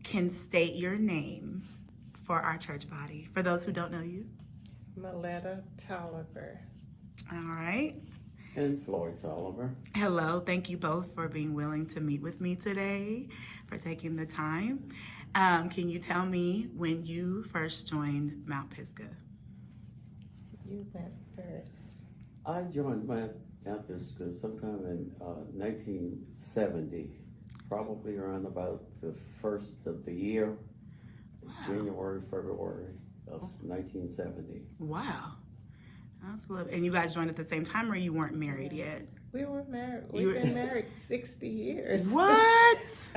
can state your name for our church body, for those who don't know you. Maletta Tolliver. All right. And Floyd Tolliver. Hello. Thank you both for being willing to meet with me today, for taking the time. Can you tell me when you first joined Mount Pisgah? You went first. I joined Mount Pisgah sometime in 1970, probably around about the first of the year, January, February of 1970. Wow. That's a little, and you guys joined at the same time, or you weren't married yet? We were married. We've been married 60 years. What?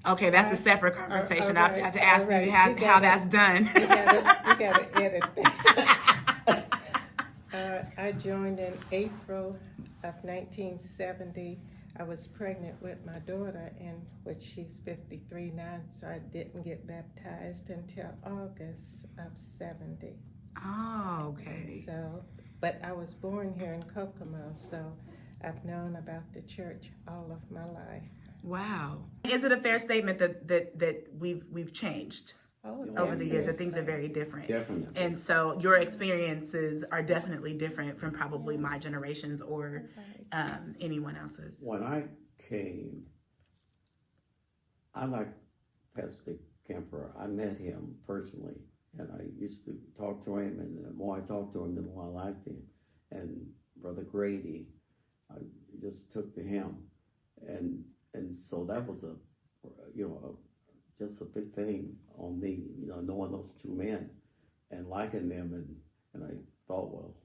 Okay, that's a separate conversation. I'll have to ask you how that's done. You gotta edit that. I joined in April of 1970. I was pregnant with my daughter, which she's 53 now, so I didn't get baptized until August of 70. Oh, okay. So, but I was born here in Kokomo, so I've known about the church all of my life. Wow. Is it a fair statement that we've changed over the years, that things are very different? Definitely. And so your experiences are definitely different from probably my generations or anyone else's. When I came, I like Pastor Kemper. I met him personally, and I used to talk to him, and the more I talked to him, the more I liked him. And Brother Grady, I just took to him, and so that was just a big thing on me, knowing those two men and liking them, and I thought, well,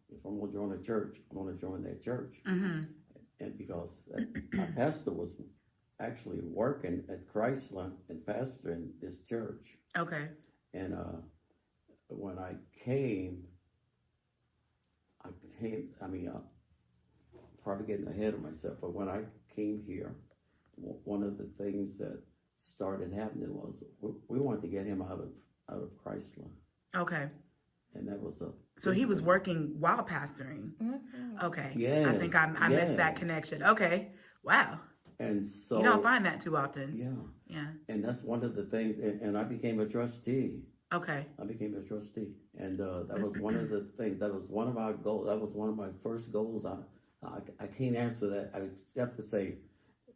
if I'm gonna join a church, I'm gonna join that church. Mm-hmm. And because my pastor was actually working at Chrysler and pastoring this church. Okay. And when I came, probably getting ahead of myself, but when I came here, one of the things that started happening was we wanted to get him out of Chrysler. Okay. And that was So he was working while pastoring. Mm-hmm. Okay. Yes, I think I missed that connection. Okay. Wow. And so you don't find that too often. Yeah. Yeah. And that's one of the things, and I became a trustee. Okay. I became a trustee, and that was one of the things. That was one of our goals. That was one of my first goals. I can't answer that. I have to say,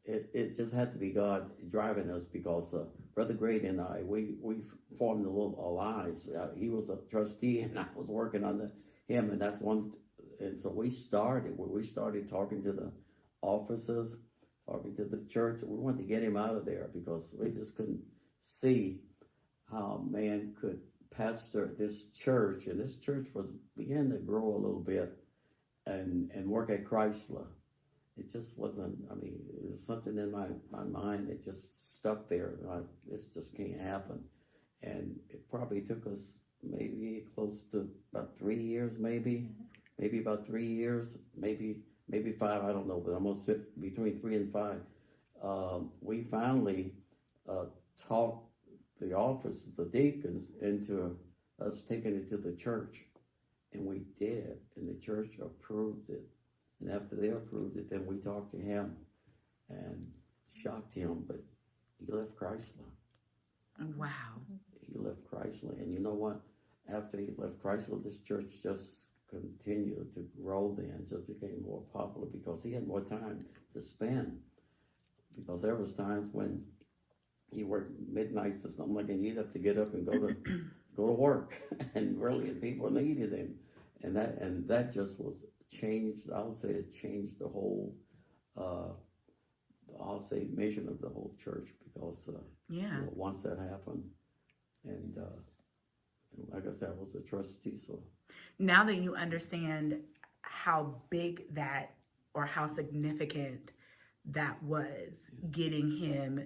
it just had to be God driving us, because Brother Grady and I, we formed a little alliance. He was a trustee, and I was working under him, and that's one. And so we started talking to the officers, talking to the church. We wanted to get him out of there because we just couldn't see how man could pastor this church, and this church began to grow a little bit and work at Chrysler. It just wasn't, there was something in my mind that just stuck there. This just can't happen. And it probably took us maybe close to about 3 years, maybe about 3 years, maybe 5, I don't know, but almost between 3 and 5. We finally talked the office, the deacons, into us taking it to the church. And we did, and the church approved it. And after they approved it, then we talked to him and shocked him, but he left Chrysler. Wow. He left Chrysler, and you know what? After he left Chrysler, this church just continued to grow then, just became more popular because he had more time to spend. Because there was times when he worked midnights or something like that, and he'd have to get up and go to work, and people needed him, and that just was changed. I would say it changed the whole, mission of the whole church, because once that happened, and like I said, I was a trustee. So now that you understand how big that, or how significant that was, getting him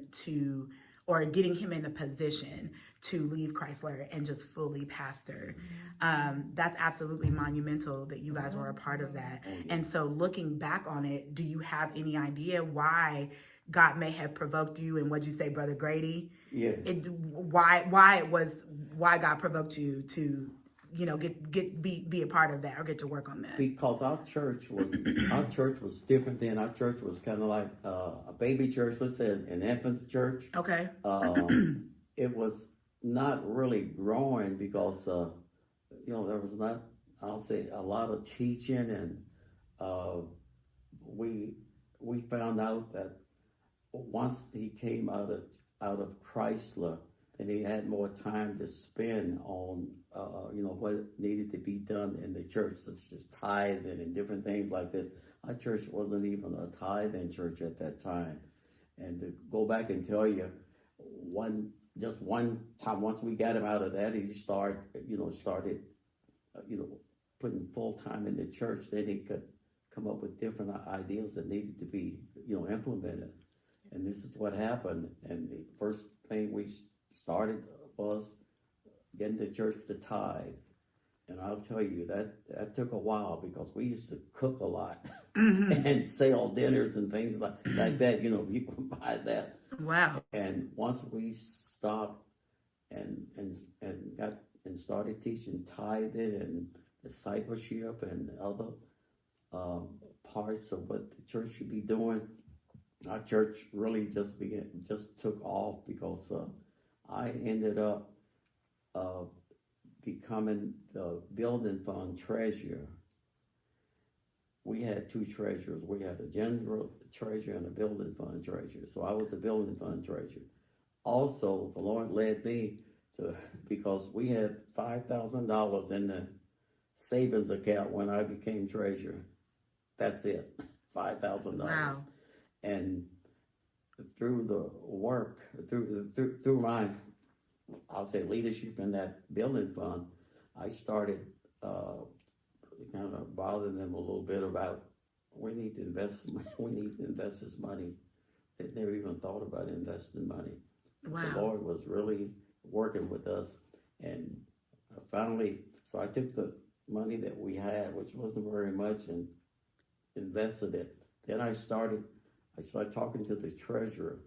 in the position to leave Chrysler and just fully pastor. That's absolutely monumental that you guys were a part of that. And so looking back on it, do you have any idea why God may have provoked you? And what'd you say, Brother Grady? Yes. Why God provoked you to, be a part of that or get to work on that? Because our church was different then. Our church was kind of like a baby church, let's say an infant church. Okay. It was not really growing because there was not, I'll say, a lot of teaching, and we found out that once he came out of Chrysler, and he had more time to spend on what needed to be done in the church, such as tithing and different things like this. Our church wasn't even a tithing church at that time. And to go back and tell you, one time, once we got him out of that, he started putting full time in the church. Then he could come up with different ideas that needed to be implemented. And this is what happened. And the first thing we started was getting the church to tithe. And I'll tell you, that took a while, because we used to cook a lot and sell dinners and things like that. People buy that. Wow. And once we stopped and started teaching tithing and discipleship and other parts of what the church should be doing, our church really just took off, because I ended up becoming the building fund treasurer. We had two treasurers. We had a general treasurer and a building fund treasurer. So I was the building fund treasurer. Also, the Lord led me because we had $5,000 in the savings account when I became treasurer. That's it, $5,000. Wow. And through the work, through my, I'll say, leadership in that building fund, I started kind of bothering them a little bit about, we need to invest this money. They never even thought about investing money. Wow. The Lord was really working with us, and finally, so I took the money that we had, which wasn't very much, and invested it. Then I started talking to the treasurer,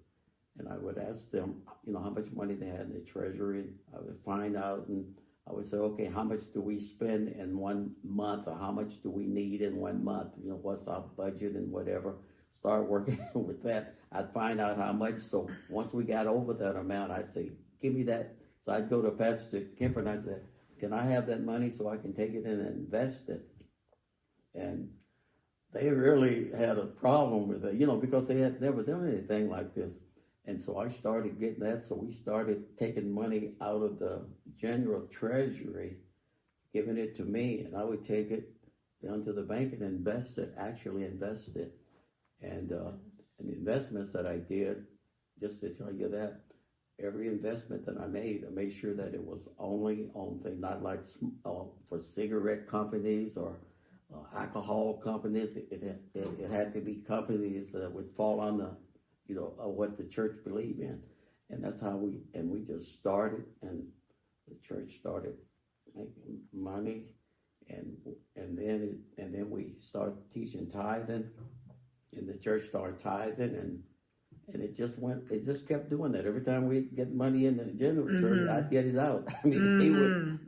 and I would ask them, how much money they had in the treasury. I would find out, and I would say, okay, how much do we spend in 1 month, or how much do we need in 1 month? What's our budget and whatever. Start working with that. I'd find out how much. So once we got over that amount, I'd say, give me that. So I'd go to Pastor Kemper and I'd say, can I have that money so I can take it in and invest it? And they really had a problem with it, because they had never done anything like this. And so I started getting that. So we started taking money out of the general treasury, giving it to me, and I would take it down to the bank and actually invest it. And the investments that I did, just to tell you that, every investment that I made sure that it was only on things, not like for cigarette companies or alcohol companies. It had to be companies that would fall on the, what the church believed in. And that's how we just started, and the church started making money, and then we started teaching tithing, and the church started tithing, and it just kept doing that. Every time we get money in the general church, I'd get it out. I mean,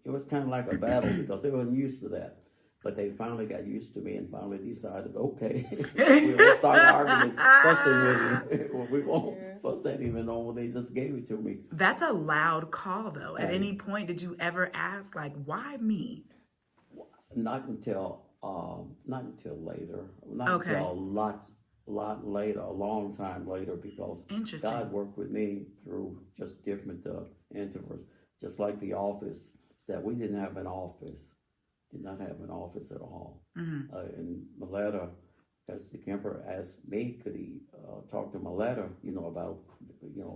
it was kind of like a battle, because they weren't used to that. But they finally got used to me and finally decided, okay, we'll start arguing, fussing with you. We won't fuss at him, and they just gave it to me. That's a loud call, though. At any point, did you ever ask, why me? Not until later. Until a lot later, a long time later, because God worked with me through just different intervals. Just like the office, that we didn't have an office. Did not have an office at all. And Maletta, Pastor Kemper asked me, could he talk to Maletta, about,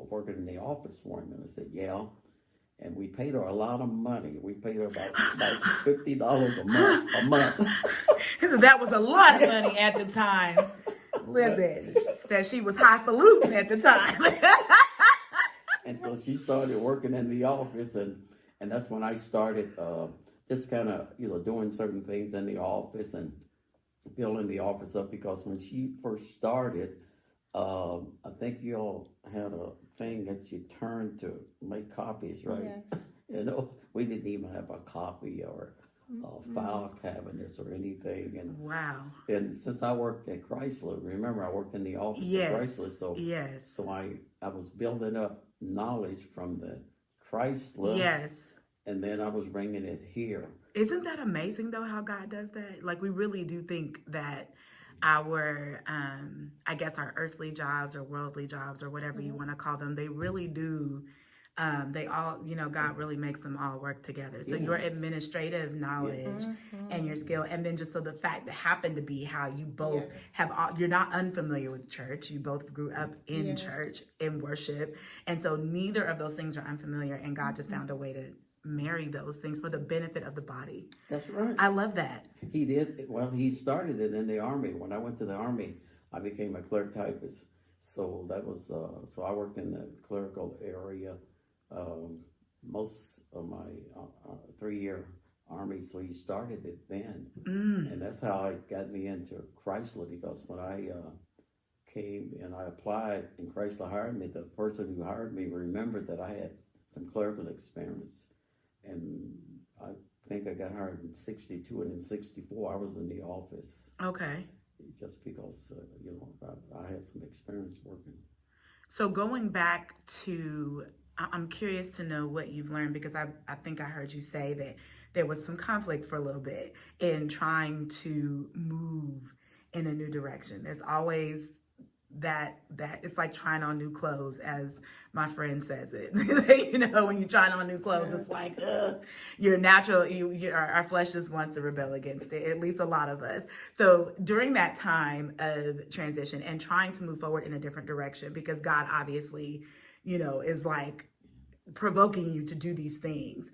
working in the office for him? And I said, yeah. And we paid her a lot of money. We paid her about $50 a month. So that was a lot of money at the time. Listen, she said she was highfalutin at the time. And so she started working in the office, and that's when I started just kind of, doing certain things in the office and building the office up, because when she first started, I think you all had a thing that you turned to make copies, right? Yes. You know, we didn't even have a copy or file cabinets or anything. Wow. And since I worked at Chrysler, remember I worked in the office at Yes. Chrysler, so Yes. I was building up knowledge from the Chrysler, Yes. and then I was bringing it here. Isn't that amazing though how God does that? Like we really do think that our I guess our earthly jobs or worldly jobs or whatever you want to call them, they really do they all, God really makes them all work together. So your Yes. administrative knowledge and your skill, and then just so the fact that happened to be how you both have all, you're not unfamiliar with church. You both grew up in church, in worship. And so neither of those things are unfamiliar, and God just found a way to marry those things for the benefit of the body. That's right. I love that. He did. Well, he started it in the Army. When I went to the Army, I became a clerk typist. So that was, so I worked in the clerical area most of my 3-year Army. So he started it then. And that's how it got me into Chrysler, because when I came and I applied and Chrysler hired me, the person who hired me remembered that I had some clerical experience. And I think I got hired in 62, and in 64 I was in the office. Okay. Just because, I had some experience working. So going back to, I'm curious to know what you've learned, because I think I heard you say that there was some conflict for a little bit in trying to move in a new direction. There's always that it's like trying on new clothes, as my friend says it. When you're trying on new clothes, it's like your natural, our flesh just wants to rebel against it, at least a lot of us. So during that time of transition and trying to move forward in a different direction, because God obviously, is like provoking you to do these things.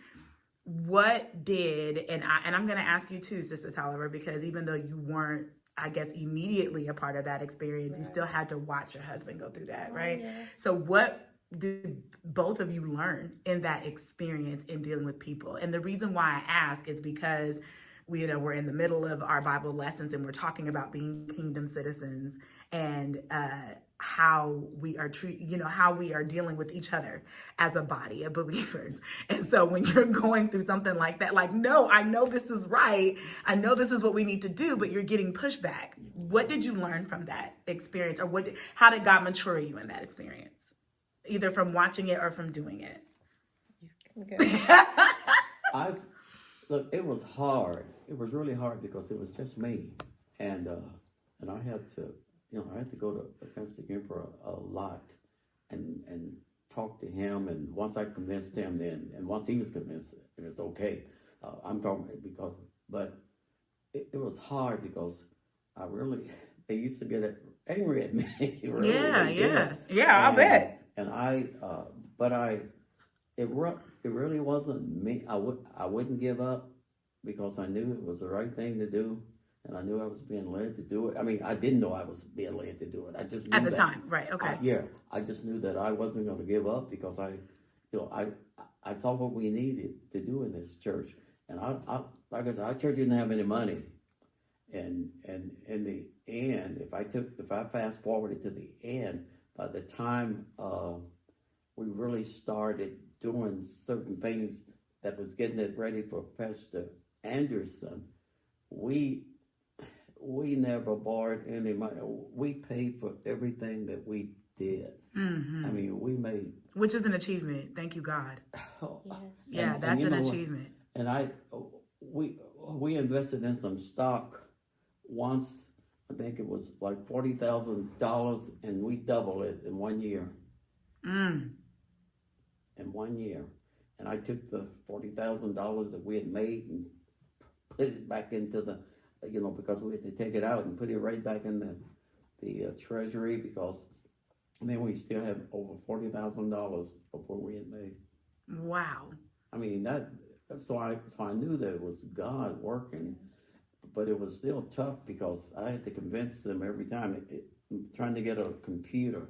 What did, and I'm going to ask you too, Sister Tolliver, because even though you weren't, I guess, immediately a part of that experience, you still had to watch your husband go through that, right? Yeah. So what did both of you learn in that experience in dealing with people? And the reason why I ask is because we're in the middle of our Bible lessons, and we're talking about being kingdom citizens and how we are how we are dealing with each other as a body of believers. And so when you're going through something like that, like, no, I know this is right, I know this is what we need to do, but you're getting pushback. What did you learn from that experience, or how did God mature you in that experience, either from watching it or from doing it? Look, it was hard. It was really hard because it was just me, and I had to, I had to go to Pastor Emperor a lot, and talk to him. And once I convinced him, and once he was convinced, it was okay. I'm talking but it was hard because they used to get angry at me. Really, yeah. I bet. And it really wasn't me. I wouldn't give up because I knew it was the right thing to do, and I knew I was being led to do it. I mean, I didn't know I was being led to do it. I just knew at the time, right? Okay. I just knew that I wasn't going to give up because I saw what we needed to do in this church, and like I said, our church didn't have any money, and in the end, if I fast forwarded to the end, by the time we really started doing certain things that was getting it ready for Pastor Anderson, we never borrowed any money. We paid for everything that we did. Mm-hmm. I mean, we made, which is an achievement. Thank you, God. Yeah, that's an achievement. And we invested in some stock once. I think it was like $40,000, and we doubled it in 1 year. In 1 year. And I took the $40,000 that we had made and put it back into the, because we had to take it out and put it right back in the treasury, because then we still have over $40,000 of what we had made. Wow. I mean, so I knew that it was God working, but it was still tough because I had to convince them every time. Trying to get a computer,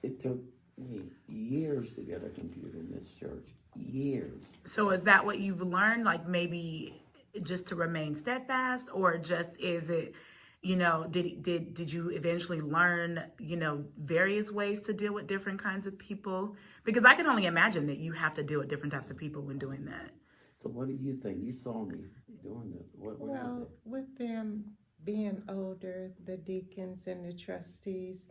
it took me years to get a computer in this church. Years. So is that what you've learned? Like maybe just to remain steadfast, or just is it you know, did you eventually learn, you know, various ways to deal with different kinds of people? Because I can only imagine that you have to deal with different types of people when doing that. So what do you think? You saw me doing it. What do you Well, think? with them being older, the deacons and the trustees,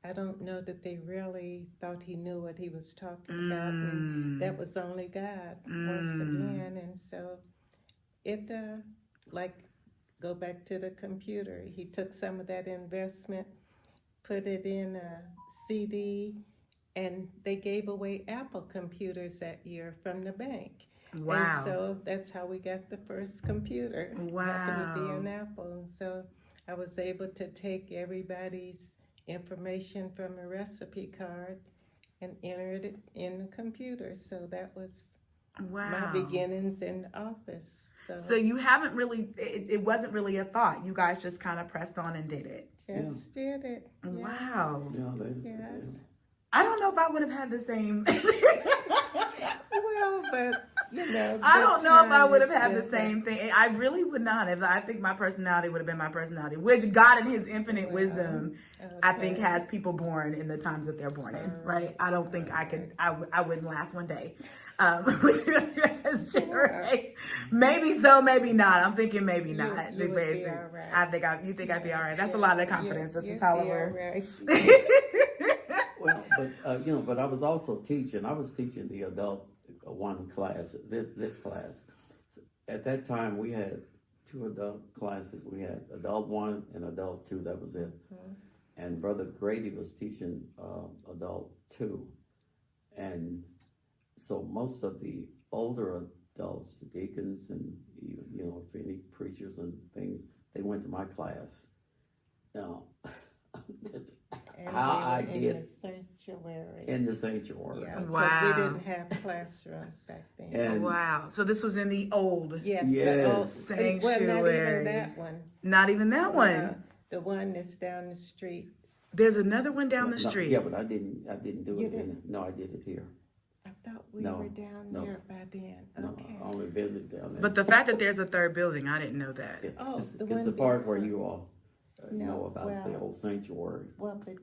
I don't know that they really thought he knew what he was talking about, and that was only God once again. And so it, like, go back to the computer. He took some of that investment, put it in a CD, and they gave away Apple computers that year from the bank. And Wow. so that's how we got the first computer. Happened to be an Apple. And so I was able to take everybody's information from a recipe card and enter it in the computer. So that was my Wow. beginnings in the office. So you haven't really, it wasn't really a thought. You guys just kind of pressed on and did it. Just did it. Yeah. Wow. Yeah, Yes. I don't know if I would have had the same. Well, but you know, I don't know if I would have had the different. same thing. I really would not have. I think my personality would have been my personality, which God in his infinite wisdom, I think has people born in the times that they're born in, right? I don't think I could, I wouldn't last one day. Which is right. Maybe so, maybe not. I'm thinking maybe not. You would be all right. I think you think I'd be all right. That's a lot of confidence, Sister Tolliver. Well, but you know, but I was also teaching. I was teaching the adult one class, this class. At that time, we had 2 adult classes. We had adult 1 and adult 2. That was it. And Brother Grady was teaching adult 2, and so most of the older adults, the deacons, and you know, if any preachers and things, they went to my class. Now. How I did in the sanctuary. in the sanctuary. Yeah, Wow. because we didn't have classrooms back then. And Wow. So this was in the old. Yes, Yes. the old Sanctuary. Well, not even that one. Not even that one. The one that's down the street. There's another one down the No, street. yeah, but I didn't do You it. didn't? No, I did it here. I thought we No, were down no. there by then. No, Okay. I only visited down there. But the fact that there's a third building, I didn't know that. Oh, it's the it's one the part where before. you all No, know about the well- old sanctuary. Well, but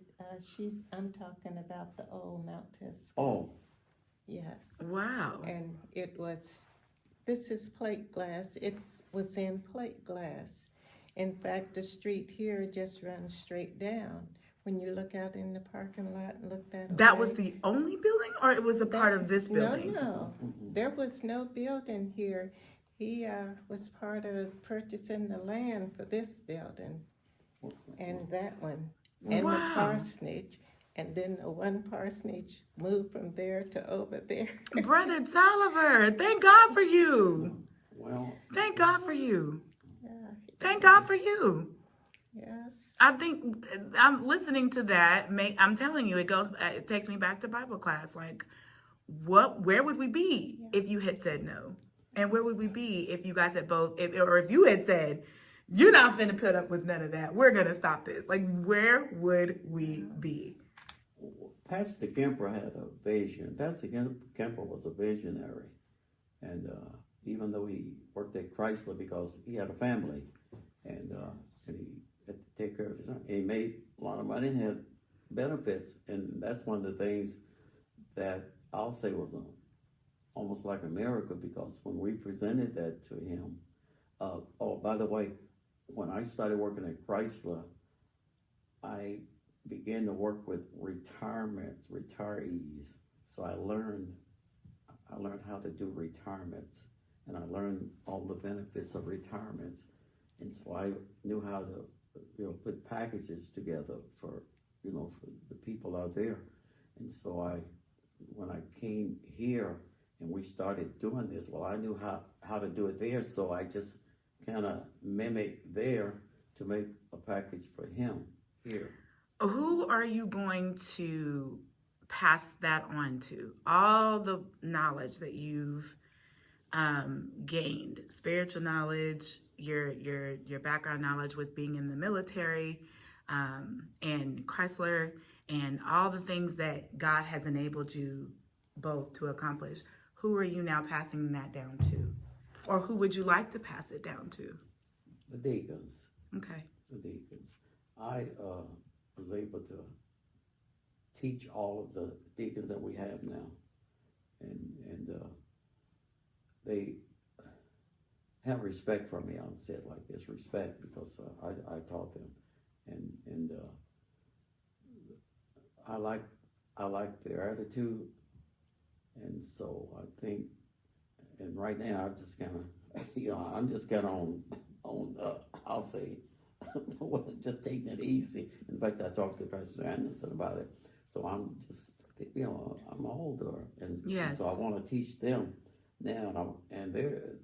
I'm talking about the old Mount Pisgah. Oh, Yes. Wow. And this is plate glass. It was in plate glass. In fact, the street here just runs straight down. When you look out in the parking lot and look that way. That was the only building, or it was a part of this building? No, there was no building here. He was part of purchasing the land for this building and that one and Wow. the parsonage. And then the one parsonage moved from there to over there. Brother Tolliver, thank God for you. well, Thank God for you. Yeah, Thank God for you. yes. I think I'm listening to that. I'm telling you, it takes me back to Bible class. Like, where would we be if you had said no? And where would we be if you guys had or if you had said, you're not finna put up with none of that. We're gonna stop this. Like, where would we be? Pastor Kemper had a vision. Pastor Kemper was a visionary. And even though he worked at Chrysler because he had a family and he had to take care of his, he made a lot of money and had benefits. And that's one of the things that I'll say was almost like a miracle, because when we presented that to him, oh, by the way, when I started working at Chrysler, I began to work with retirees. So I learned how to do retirements, and I learned all the benefits of retirements. And so I knew how to, put packages together for the people out there. And so when I came here and we started doing this, well, I knew how to do it there. So I just kind of mimicked there to make a package for him here. Who are you going to pass that on to? All the knowledge that you've gained, spiritual knowledge, your background knowledge with being in the military, and Chrysler, and all the things that God has enabled you both to accomplish. Who are you now passing that down to? Or who would you like to pass it down to? The deacons. Okay. the deacons. I was able to teach all of the deacons that we have now, and they have respect for me. I'll say it like this: respect, because I taught them, and I like their attitude, and so I think, and right now I'm just kind of, I'm just kind of on I'll say, just taking it easy. In fact, I talked to Pastor Anderson about it. So I'm just, I'm older, and Yes. so I want to teach them now, and they're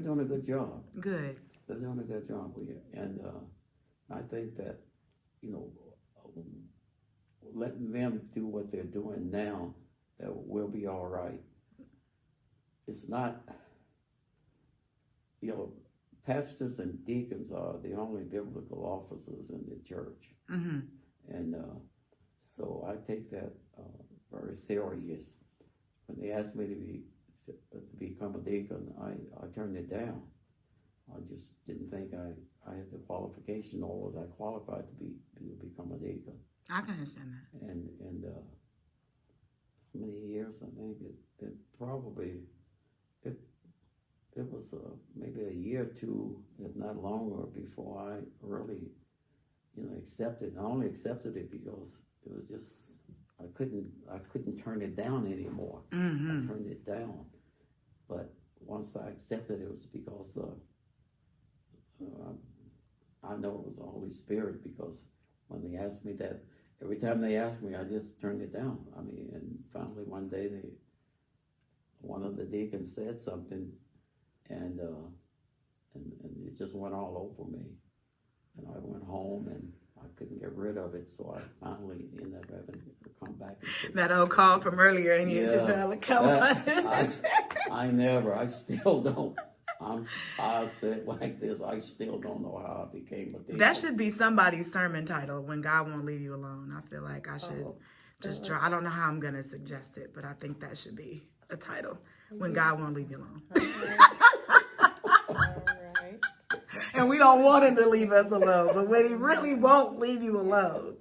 doing a good job. Good. They're doing a good job with it, and I think that, letting them do what they're doing now, that we'll be all right. It's not, pastors and deacons are the only biblical officers in the church. Mm-hmm. And so I take that very serious. When they asked me to become a deacon, I turned it down. I just didn't think I had the qualification, nor was I qualified to become a deacon. I can understand that. And how many years? I think it probably it was maybe a year or two, if not longer, before I really accepted. I only accepted it because it was just I couldn't turn it down anymore. Mm-hmm. I turned it down, but once I accepted it, was because I know it was the Holy Spirit, because when they asked me that, every time they asked me, I just turned it down. I mean, and finally one day one of the deacons said something, and it just went all over me. And I went home and I couldn't get rid of it, so I finally ended up having to come back. And say, That old call from earlier, and you just come on. I still don't. I said like this, I still don't know how I became a deacon. That should be somebody's sermon title, When God Won't Leave You Alone. I feel like I should just try. I don't know how I'm going to suggest it, but I think that should be a title, When God Won't Leave You Alone. All right. And we don't want him to leave us alone, but when he really won't leave you alone.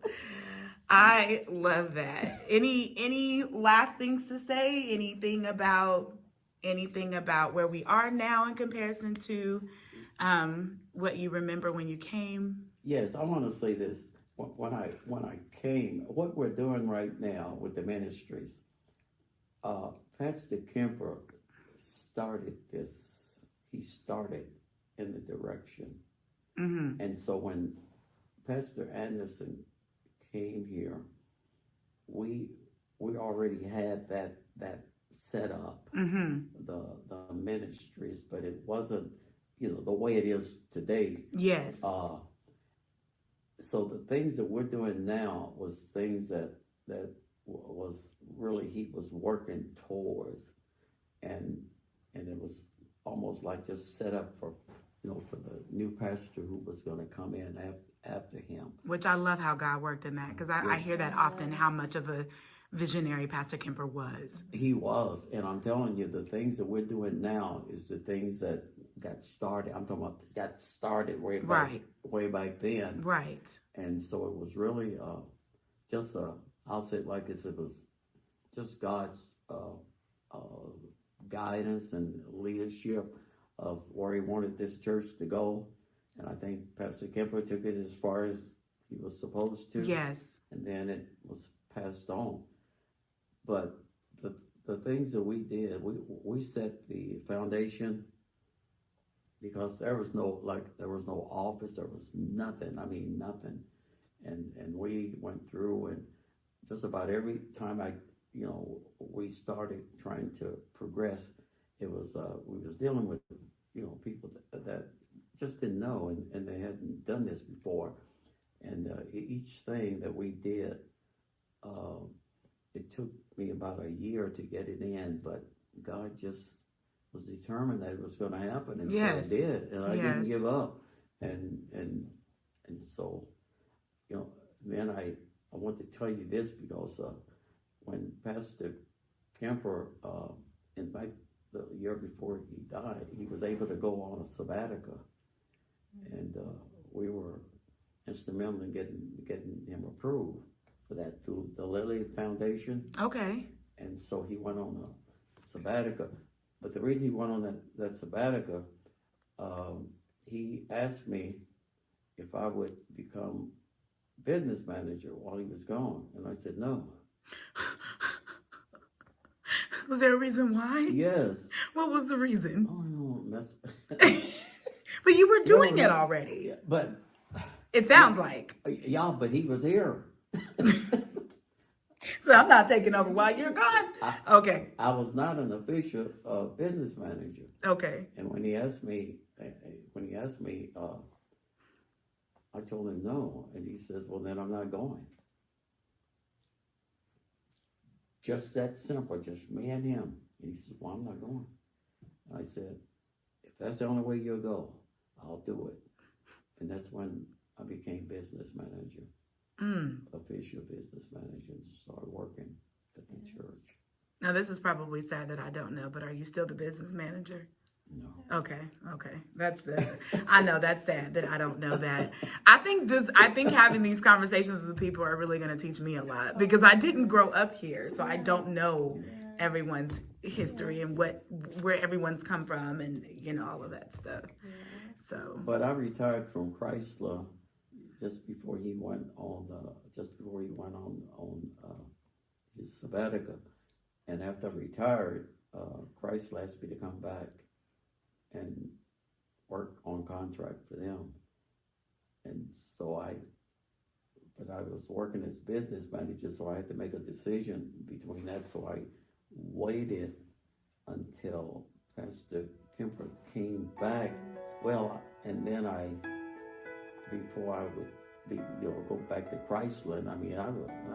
I love that. Any last things to say? Anything about where we are now in comparison to what you remember when you came? Yes, I want to say this. When I came, what we're doing right now with the ministries, Pastor Kemper started this. He started in the direction. Mm-hmm. And so when Pastor Anderson came here, we already had that set up, Mm-hmm. the ministries, but it wasn't the way it is today. Yes. So the things that we're doing now was things that was really he was working towards, and it was almost like just set up for for the new pastor who was going to come in after him. Which I love how God worked in that, because I hear that often, how much of a visionary Pastor Kemper was. He was, and I'm telling you, the things that we're doing now is the things that got started. I'm talking about got started way back then. Right. And so it was really just I'll say it like this: it was just God's guidance and leadership of where he wanted this church to go. And I think Pastor Kemper took it as far as he was supposed to. Yes. And then it was passed on. But the things that we did, we set the foundation, because there was no office, there was nothing. I mean, nothing. And we went through, and just about every time we started trying to progress, it was we was dealing with people that just didn't know, and they hadn't done this before, and each thing that we did, it took me about a year to get it in, but God just was determined that it was going to happen, and yes. So it did, and I didn't give up, and so then I want to tell you this, because when Pastor Kemper, in fact, the year before he died, he was able to go on a sabbatical, and we were instrumental in getting him approved for that through the Lilly Foundation. Okay. And so he went on a sabbatical. But the reason he went on that sabbatical, he asked me if I would become business manager while he was gone. And I said no. Was there a reason why? Yes. What was the reason? Oh, no, that's... But you were doing it already. Yeah, but... It sounds like. Yeah, but he was here. So I'm not taking over while you're gone. Okay. I was not an official business manager. Okay. And when he asked me, I told him no. And he says, well, then I'm not going. Just that simple, just me and him. And he says, well, I'm not going. And I said, if that's the only way you'll go, I'll do it. And that's when I became business manager, official business manager, and started working at the church. Now, this is probably sad that I don't know, but are you still the business manager? No. Okay. I know that's sad that I don't know that. I think having these conversations with people are really going to teach me a lot because I didn't grow up here, so I don't know everyone's history and where everyone's come from and, all of that stuff. So. But I retired from Chrysler just before he went on his sabbatical. And after I retired, Chrysler asked me to come back and work on contract for them. And so I was working as business manager, so I had to make a decision between that. So I waited until Pastor Kemper came back. Well, and then before I would go back to Chrysler, and I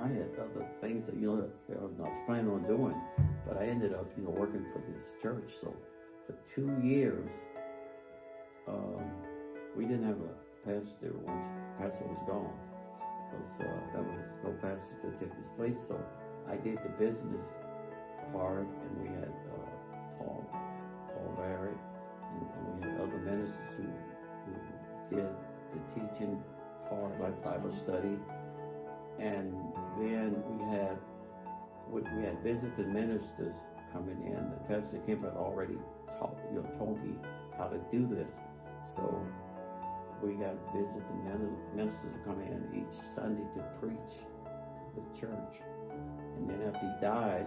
had other things that, I was planning on doing, but I ended up, working for this church. So for 2 years, we didn't have a pastor once pastor was gone, because there was no pastor to take his place. So I did the business part, and we had Paul Barrett, and we had other ministers who did the teaching part, like Bible study, and then we had visiting ministers coming in. The Pastor Kemp had already told me how to do this, so we got visiting ministers to come in each Sunday to preach to the church. And then after he died,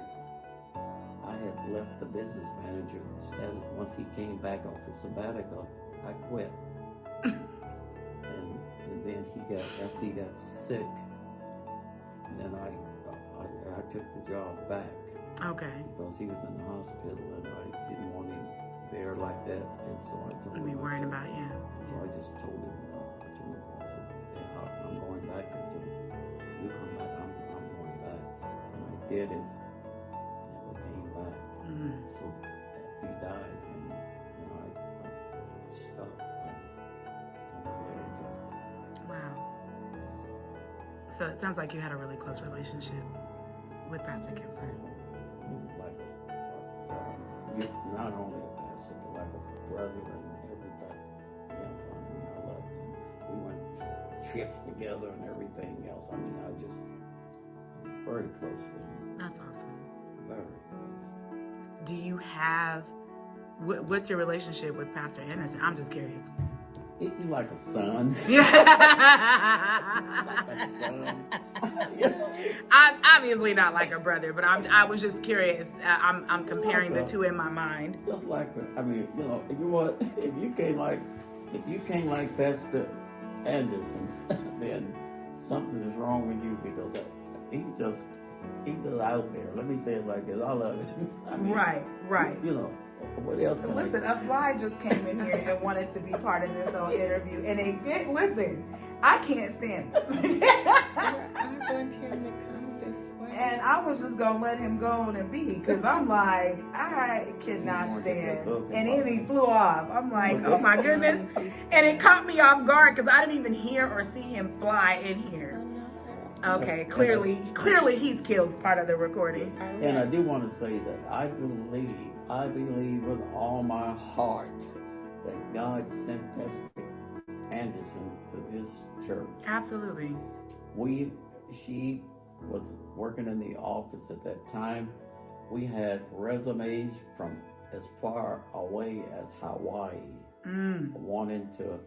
I had left the business manager status. Once he came back off his sabbatical, I quit. And then after he got sick, then I took the job back. Okay. Because he was in the hospital and I didn't want him there like that. And so I told him. Be worrying about you. So I just told him, I said, hey, I'm going back until you come back. I'm going back. And I did it. Never came back. So after he died, and I stopped. I was there until. Wow. So it sounds like you had a really close relationship with Pastor Kemper. Like, not only a pastor, but like a brother and everybody. Yes, I love him. We went trips together and everything else. I just very close to him. That's awesome. Very close. Do you have, what's your relationship with Pastor Anderson? I'm just curious. He's like a son. I'm obviously not like a brother, but I was just curious. I'm comparing the two in my mind. Just like, if you can't like Pastor Anderson, then something is wrong with you, because he's just out there. Let me say it like this. I love him. Right. What else can Listen, a fly just came in here and wanted to be part of this whole interview, and listen, I can't stand it. I want him to come this way. And I was just gonna let him go on and be, because I'm like, I cannot stand. And then he flew off. I'm like, oh my goodness. And it caught me off guard because I didn't even hear or see him fly in here. Okay, clearly he's killed part of the recording. And I do want to say that I believe with all my heart that God sent Pastor Anderson to this church. Absolutely. She was working in the office at that time. We had resumes from as far away as Hawaii wanting to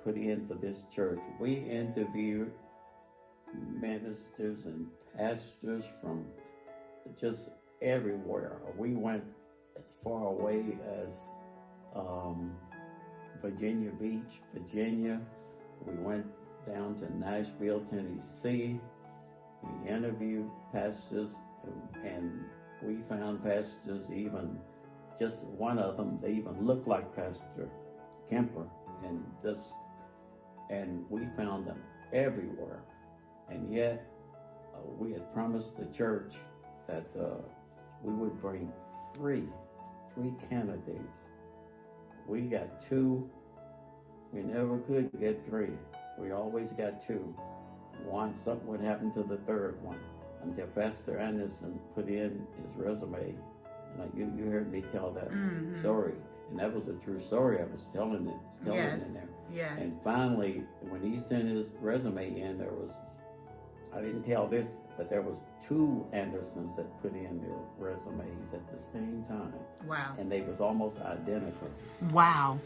put in for this church. We interviewed ministers and pastors from just everywhere. We went as far away as Virginia Beach, Virginia. We went down to Nashville, Tennessee. We interviewed pastors, and we found pastors, even just one of them, they even looked like Pastor Kemper, and we found them everywhere. And yet, we had promised the church that we would bring three candidates. We got two. We never could get three. We always got two. Something would happen to the third one until Pastor Anderson put in his resume. And you heard me tell that story, and that was a true story. I was telling it in there. Yes. And finally, when he sent his resume in, I didn't tell this, but there was two Andersons that put in their resumes at the same time. Wow. And they was almost identical. Wow.